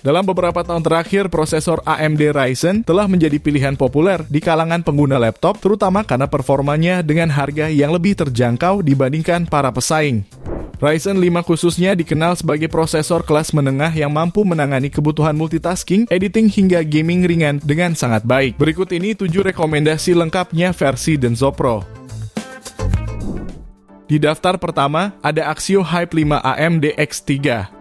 Dalam beberapa tahun terakhir, prosesor AMD Ryzen telah menjadi pilihan populer di kalangan pengguna laptop, terutama karena performanya dengan harga yang lebih terjangkau dibandingkan para pesaing. Ryzen 5 khususnya dikenal sebagai prosesor kelas menengah yang mampu menangani kebutuhan multitasking, editing hingga gaming ringan dengan sangat baik. Berikut ini 7 rekomendasi lengkapnya versi Denso Pro. Di daftar pertama, ada Axio Hype 5 AMD X3.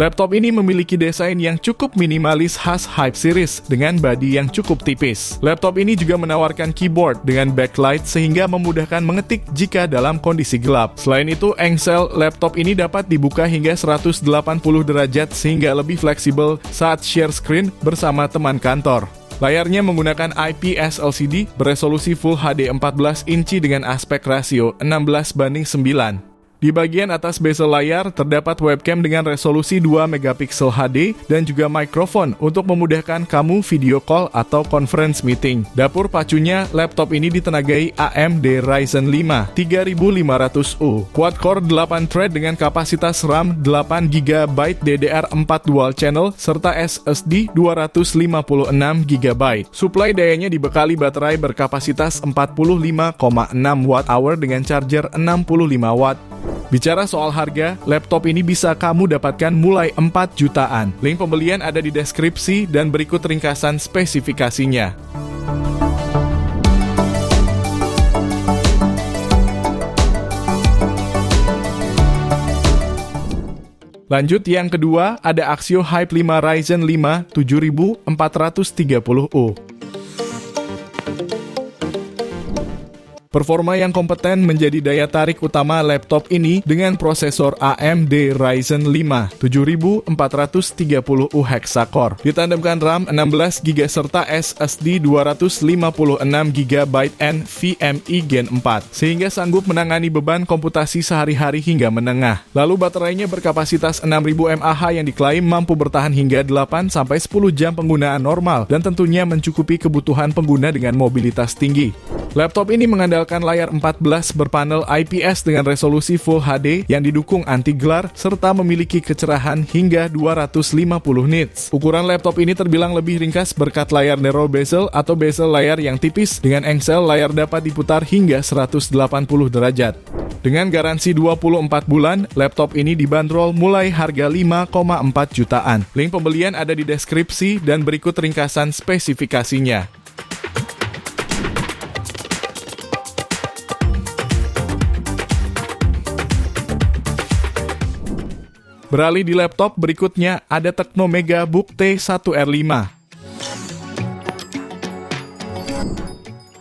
Laptop ini memiliki desain yang cukup minimalis khas Hype series dengan bodi yang cukup tipis. Laptop ini juga menawarkan keyboard dengan backlight sehingga memudahkan mengetik jika dalam kondisi gelap. Selain itu, engsel laptop ini dapat dibuka hingga 180 derajat sehingga lebih fleksibel saat share screen bersama teman kantor. Layarnya menggunakan IPS LCD beresolusi Full HD 14 inci dengan aspek rasio 16:9. Di bagian atas bezel layar terdapat webcam dengan resolusi 2 megapiksel HD dan juga mikrofon untuk memudahkan kamu video call atau conference meeting. Dapur pacunya, laptop ini ditenagai AMD Ryzen 5 3500U, quad-core 8 thread dengan kapasitas RAM 8GB DDR4 dual channel serta SSD 256GB. Suplai dayanya dibekali baterai berkapasitas 45,6 Wh dengan charger 65W. Bicara soal harga, laptop ini bisa kamu dapatkan mulai 4 jutaan. Link pembelian ada di deskripsi dan berikut ringkasan spesifikasinya. Lanjut yang kedua, ada Axio Hype 5 Ryzen 5 7430U. Performa yang kompeten menjadi daya tarik utama laptop ini dengan prosesor AMD Ryzen 5 7430U Hexacore. Ditandemkan RAM 16GB serta SSD 256GB NVMe Gen 4, sehingga sanggup menangani beban komputasi sehari-hari hingga menengah. Lalu baterainya berkapasitas 6000 mAh yang diklaim mampu bertahan hingga 8-10 jam penggunaan normal dan tentunya mencukupi kebutuhan pengguna dengan mobilitas tinggi. Laptop ini mengandalkan layar 14 berpanel IPS dengan resolusi Full HD yang didukung anti-glare serta memiliki kecerahan hingga 250 nits. Ukuran laptop ini terbilang lebih ringkas berkat layar narrow bezel atau bezel layar yang tipis. Dengan engsel, layar dapat diputar hingga 180 derajat. Dengan garansi 24 bulan, laptop ini dibanderol mulai harga 5,4 jutaan. Link pembelian ada di deskripsi dan berikut ringkasan spesifikasinya. Beralih di laptop berikutnya, ada Tecno Megabook T1R5.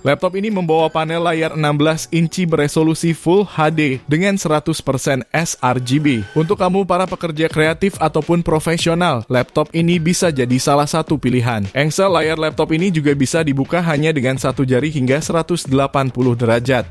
Laptop ini membawa panel layar 16 inci beresolusi Full HD dengan 100% sRGB. Untuk kamu para pekerja kreatif ataupun profesional, laptop ini bisa jadi salah satu pilihan. Engsel layar laptop ini juga bisa dibuka hanya dengan satu jari hingga 180 derajat.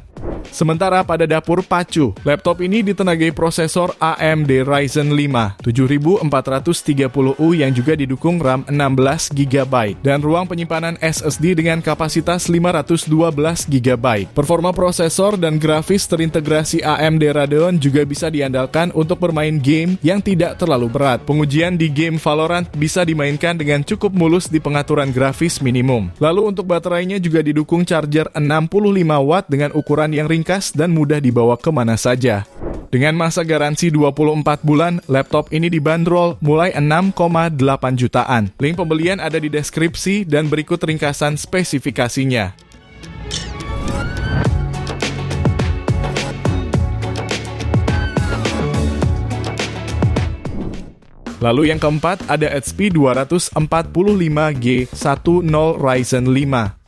Sementara pada dapur pacu, laptop ini ditenagai prosesor AMD Ryzen 5 7430U yang juga didukung RAM 16GB dan ruang penyimpanan SSD dengan kapasitas 512GB. Performa prosesor dan grafis terintegrasi AMD Radeon juga bisa diandalkan untuk bermain game yang tidak terlalu berat. Pengujian di game Valorant bisa dimainkan dengan cukup mulus di pengaturan grafis minimum. Lalu untuk baterainya juga didukung charger 65W dengan ukuran yang ringkas dan mudah dibawa kemana saja. Dengan masa garansi 24 bulan, laptop ini dibanderol mulai 6,8 jutaan. Link pembelian ada di deskripsi dan berikut ringkasan spesifikasinya. Lalu yang keempat ada HP 245G10 Ryzen 5.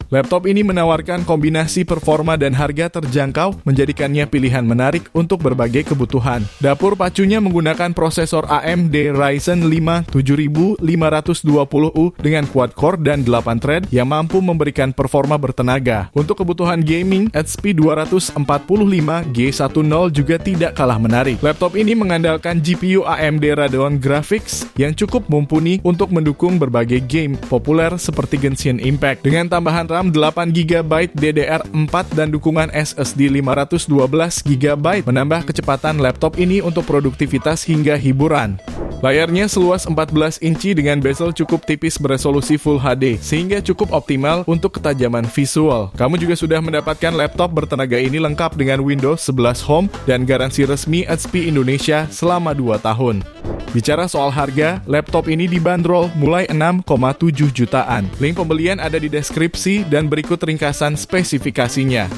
Laptop ini menawarkan kombinasi performa dan harga terjangkau, menjadikannya pilihan menarik untuk berbagai kebutuhan. Dapur pacunya menggunakan prosesor AMD Ryzen 5 7520U dengan quad-core dan 8 thread yang mampu memberikan performa bertenaga. Untuk kebutuhan gaming, HP 245G10 juga tidak kalah menarik. Laptop ini mengandalkan GPU AMD Radeon Graphics yang cukup mumpuni untuk mendukung berbagai game populer seperti Genshin Impact. Dengan tambahan RAM RAM 8GB DDR4 dan dukungan SSD 512GB menambah kecepatan laptop ini untuk produktivitas hingga hiburan. Layarnya seluas 14 inci dengan bezel cukup tipis beresolusi Full HD, sehingga cukup optimal untuk ketajaman visual. Kamu juga sudah mendapatkan laptop bertenaga ini lengkap dengan Windows 11 Home dan garansi resmi HP Indonesia selama 2 tahun. Bicara soal harga, laptop ini dibanderol mulai 6,7 jutaan. Link pembelian ada di deskripsi dan berikut ringkasan spesifikasinya.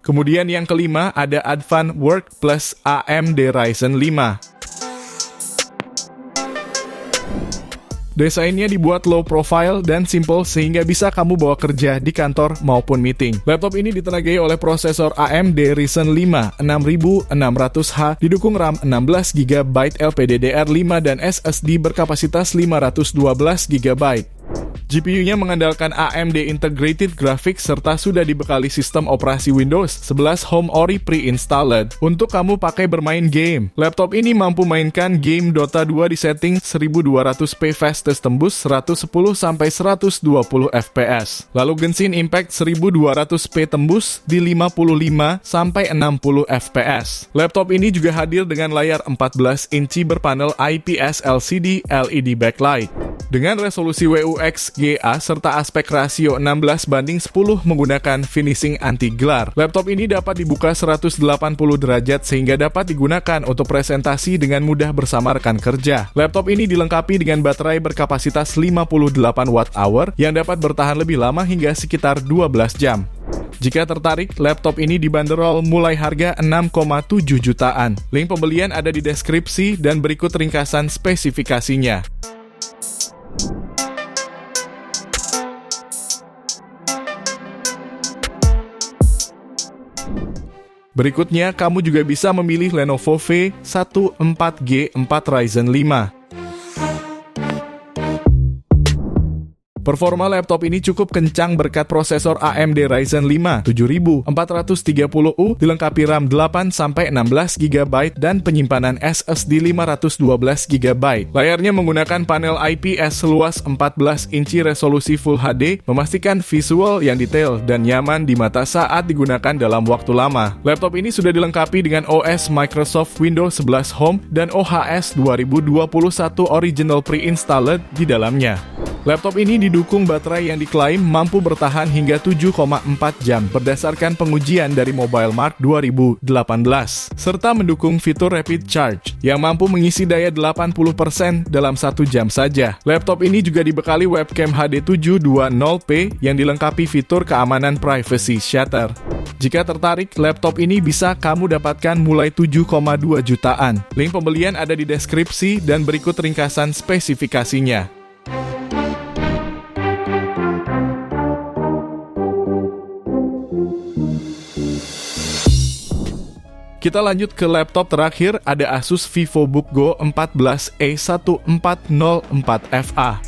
Kemudian yang kelima ada Advanced Work Plus AMD Ryzen 5. Desainnya dibuat low profile dan simple sehingga bisa kamu bawa kerja di kantor maupun meeting. Laptop ini ditenagai oleh prosesor AMD Ryzen 5 6600H, didukung RAM 16GB LPDDR5 dan SSD berkapasitas 512GB. GPU-nya mengandalkan AMD Integrated Graphics serta sudah dibekali sistem operasi Windows 11 Home Ori pre-installed untuk kamu pakai bermain game. Laptop ini mampu mainkan game Dota 2 di setting 1200p fastest tembus 110-120 fps. Lalu Genshin Impact 1200p tembus di 55-60 fps. Laptop ini juga hadir dengan layar 14 inci berpanel IPS LCD LED backlight. Dengan resolusi WUXGA serta aspek rasio 16:10 menggunakan finishing anti-glare. Laptop ini dapat dibuka 180 derajat sehingga dapat digunakan untuk presentasi dengan mudah bersama rekan kerja. Laptop ini dilengkapi dengan baterai berkapasitas 58 Wh yang dapat bertahan lebih lama hingga sekitar 12 jam. Jika tertarik, laptop ini dibanderol mulai harga 6,7 jutaan. Link pembelian ada di deskripsi dan berikut ringkasan spesifikasinya. Berikutnya, kamu juga bisa memilih Lenovo V14G4 Ryzen 5. Performa laptop ini cukup kencang berkat prosesor AMD Ryzen 5 7430U dilengkapi RAM 8-16GB dan penyimpanan SSD 512GB. Layarnya menggunakan panel IPS seluas 14 inci resolusi Full HD, memastikan visual yang detail dan nyaman di mata saat digunakan dalam waktu lama. Laptop ini sudah dilengkapi dengan OS Microsoft Windows 11 Home dan OHS 2021 Original pre-installed di dalamnya. Laptop ini didukung baterai yang diklaim mampu bertahan hingga 7,4 jam berdasarkan pengujian dari Mobile Mark 2018, serta mendukung fitur Rapid Charge yang mampu mengisi daya 80% dalam 1 jam saja. Laptop ini juga dibekali webcam HD 720p yang dilengkapi fitur keamanan Privacy Shutter. Jika tertarik, laptop ini bisa kamu dapatkan mulai 7,2 jutaan. Link pembelian ada di deskripsi dan berikut ringkasan spesifikasinya. Kita lanjut ke laptop terakhir, ada Asus VivoBook Go 14E1404FA.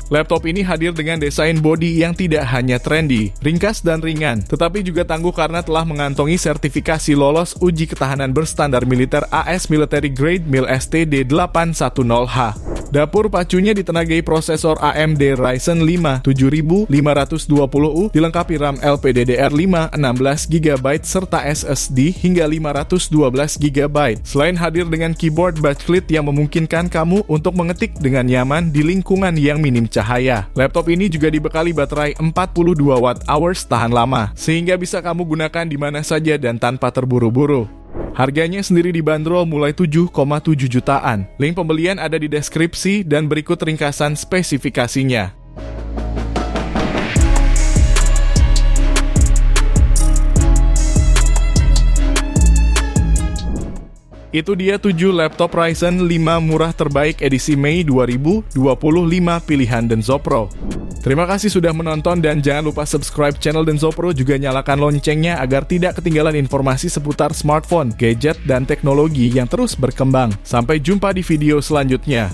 Laptop ini hadir dengan desain bodi yang tidak hanya trendy, ringkas dan ringan, tetapi juga tangguh karena telah mengantongi sertifikasi lolos uji ketahanan berstandar militer AS Military Grade MIL-ST D810H. Dapur pacunya ditenagai prosesor AMD Ryzen 5 7520U dilengkapi RAM LPDDR5 16GB serta SSD hingga 512GB. Selain hadir dengan keyboard backlit yang memungkinkan kamu untuk mengetik dengan nyaman di lingkungan yang minim cahaya. Laptop ini juga dibekali baterai 42 Wh tahan lama, sehingga bisa kamu gunakan di mana saja dan tanpa terburu-buru. Harganya sendiri dibanderol mulai 7,7 jutaan. Link pembelian ada di deskripsi dan berikut ringkasan spesifikasinya. Itu dia 7 laptop Ryzen 5 murah terbaik edisi Mei 2025 pilihan Denso Pro. Terima kasih sudah menonton dan jangan lupa subscribe channel Denso Pro, juga nyalakan loncengnya agar tidak ketinggalan informasi seputar smartphone, gadget, dan teknologi yang terus berkembang. Sampai jumpa di video selanjutnya.